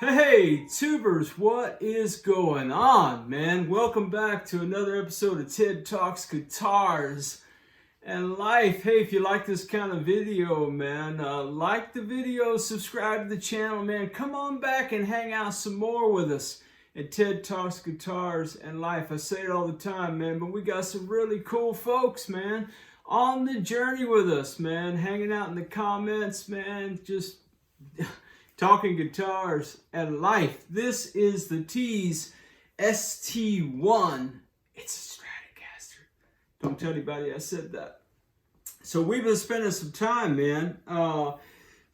Hey tubers, what is going on, man? Welcome back to another episode of Ted Talks Guitars and Life. Hey, if you like this kind of video, man, like the video, subscribe to the channel, man. Come on back and hang out some more with us at Ted Talks Guitars and Life. I say it all the time, man, but we got some really cool folks, man, on the journey with us, man, hanging out in the comments, man, just talking guitars and life. This is the Tease ST-1. It's a Stratocaster. Don't tell anybody I said that. So we've been spending some time, man.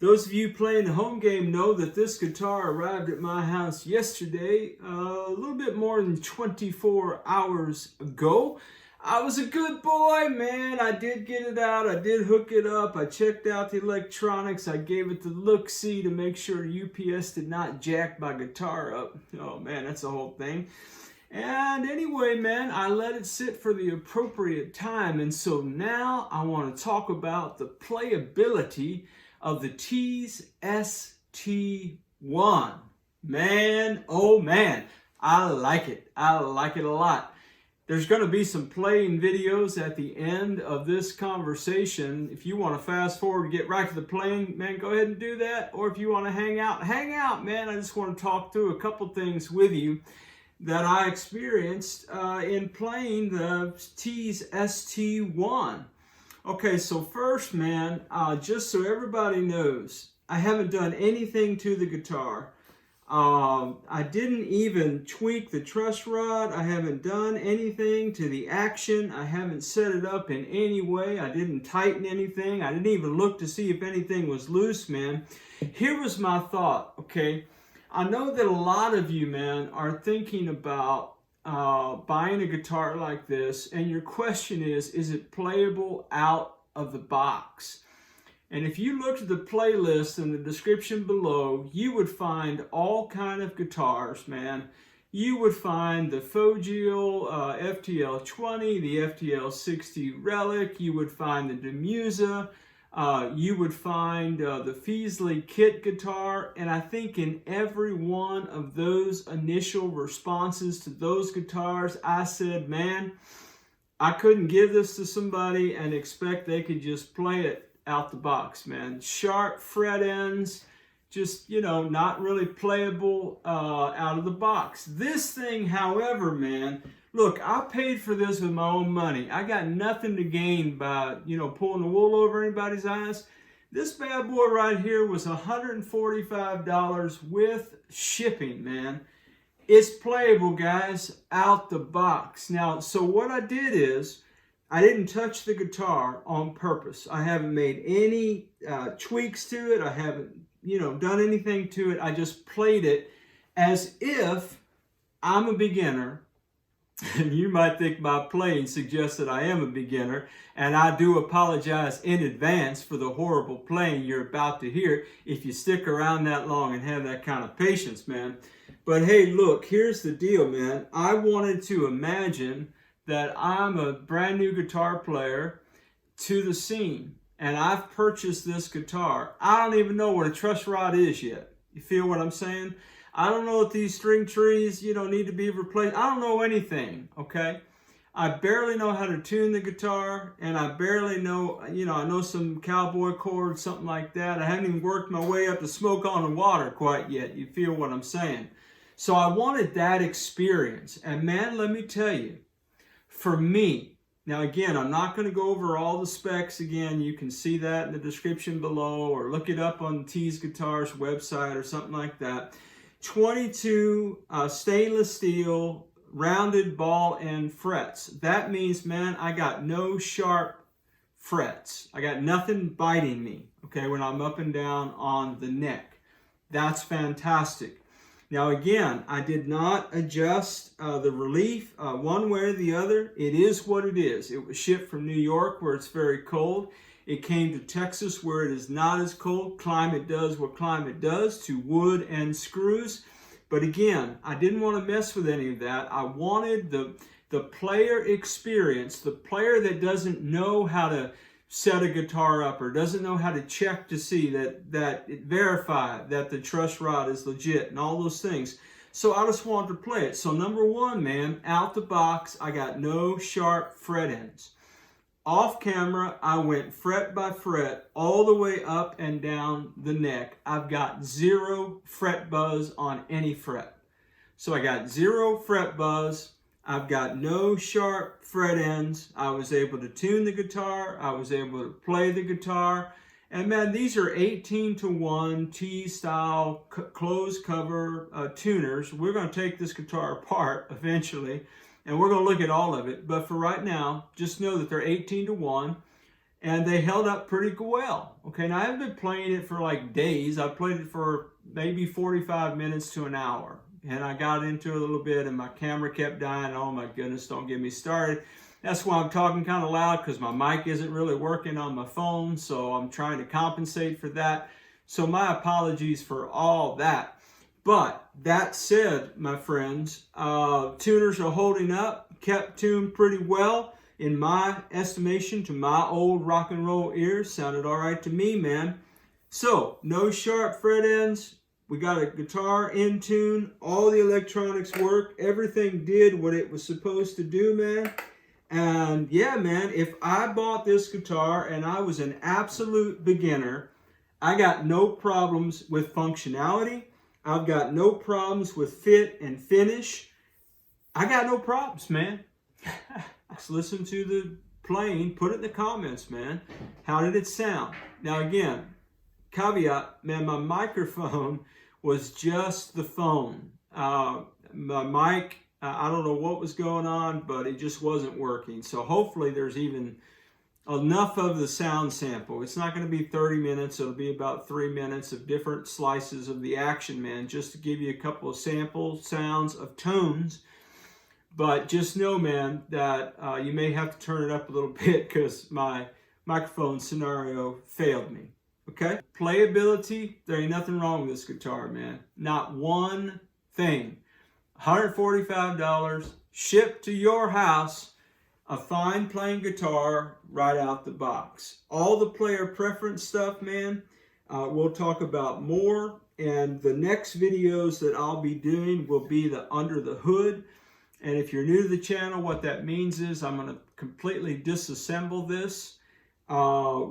Those of you playing the home game know that this guitar arrived at my house yesterday, a little bit more than 24 hours ago. I was a good boy, man. I did get it out. I did hook it up. I checked out the electronics. I gave it the look-see to make sure UPS did not jack my guitar up. Oh, man, that's the whole thing. And anyway, man, I let it sit for the appropriate time. And so now I want to talk about the playability of the Tease ST-1. Man, oh, man, I like it. I like it a lot. There's going to be some playing videos at the end of this conversation. If you want to fast forward and get right to the playing, man, go ahead and do that. Or if you want to hang out, man. I just want to talk through a couple things with you that I experienced in playing the Tease ST-1. Okay, so first, man, just so everybody knows, I haven't done anything to the guitar. I didn't even tweak the truss rod. I haven't done anything to the action. I haven't set it up in any way. I didn't tighten anything. I didn't even look to see if anything was loose, man. Here was my thought, okay? I know that a lot of you, man, are thinking about buying a guitar like this, and your question is it playable out of the box? And if you looked at the playlist in the description below, you would find all kind of guitars, man. You would find the Fogil FTL-20, the FTL-60 Relic. You would find the Demusa. You would find the Feasley kit guitar. And I think in every one of those initial responses to those guitars, I said, man, I couldn't give this to somebody and expect they could just play it out the box, man. Sharp fret ends, just, you know, not really playable out of the box. This thing, however, man, look, I paid for this with my own money. I got nothing to gain by, you know, pulling the wool over anybody's eyes. This bad boy right here was $145 with shipping, man. It's playable, guys, out the box. Now, so what I did is, I didn't touch the guitar on purpose. I haven't made any tweaks to it. I haven't, you know, done anything to it. I just played it as if I'm a beginner. And you might think my playing suggests that I am a beginner. And I do apologize in advance for the horrible playing you're about to hear if you stick around that long and have that kind of patience, man. But hey, look, here's the deal, man. I wanted to imagine that I'm a brand new guitar player to the scene, and I've purchased this guitar. I don't even know what a truss rod is yet. You feel what I'm saying? I don't know if these string trees, you know, need to be replaced. I don't know anything, okay? I barely know how to tune the guitar, and I barely know, you know, I know some cowboy chords, something like that. I haven't even worked my way up to Smoke on the Water quite yet. You feel what I'm saying? So I wanted that experience, and man, let me tell you, for me, now again, I'm not going to go over all the specs again. You can see that in the description below or look it up on Tease Guitars website or something like that. 22 stainless steel rounded ball end frets. That means, man, I got no sharp frets. I got nothing biting me, okay, when I'm up and down on the neck. That's fantastic. Now again, I did not adjust the relief one way or the other. It is what it is. It was shipped from New York where it's very cold. It came to Texas where it is not as cold. Climate does what climate does to wood and screws. But again, I didn't want to mess with any of that. I wanted the player experience, the player that doesn't know how to set a guitar up, or doesn't know how to check to see verify that the truss rod is legit and all those things. So I just wanted to play it. So number one, man, out the box, I got no sharp fret ends. Off camera, I went fret by fret all the way up and down the neck. I've got 0 fret buzz on any fret. So I got 0 fret buzz. I've got no sharp fret ends. I was able to tune the guitar. I was able to play the guitar. And man, these are 18-to-1 Tease style closed cover tuners. We're going to take this guitar apart eventually, and we're going to look at all of it. But for right now, just know that they're 18-to-1, and they held up pretty well. Okay, now I haven't been playing it for like days. I played it for maybe 45 minutes to an hour. And I got into it a little bit, and my camera kept dying. Oh my goodness, don't get me started. That's why I'm talking kind of loud, because my mic isn't really working on my phone, so I'm trying to compensate for that. So my apologies for all that. But that said, my friends, tuners are holding up, kept tuned pretty well. In my estimation, to my old rock and roll ears, sounded all right to me, man. So, no sharp fret ends. We got a guitar in tune, all the electronics work, everything did what it was supposed to do, man. And yeah, man, if I bought this guitar and I was an absolute beginner, I got no problems with functionality. I've got no problems with fit and finish. I got no problems, man. Just listen to the playing, put it in the comments, man. How did it sound? Now again, caveat, man, my microphone was just the phone. My mic, I don't know what was going on, but it just wasn't working. So hopefully there's even enough of the sound sample. It's not going to be 30 minutes. It'll be about 3 minutes of different slices of the action, man, just to give you a couple of sample sounds of tones. But just know, man, that you may have to turn it up a little bit because my microphone scenario failed me. Okay? Playability, there ain't nothing wrong with this guitar, man. Not one thing. $145, shipped to your house, a fine playing guitar right out the box. All the player preference stuff, man, we'll talk about more. And the next videos that I'll be doing will be the under the hood. And if you're new to the channel, what that means is I'm going to completely disassemble this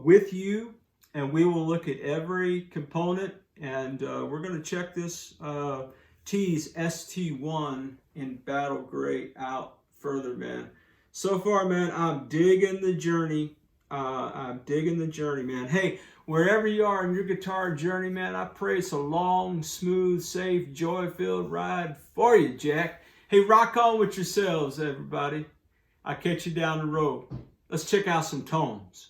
with you. And we will look at every component, and we're going to check this Tease ST-1 in Battle Gray out further, man. So far, man, I'm digging the journey. I'm digging the journey, man. Hey, wherever you are in your guitar journey, man, I pray it's a long, smooth, safe, joy-filled ride for you, Jack. Hey, rock on with yourselves, everybody. I'll catch you down the road. Let's check out some tones.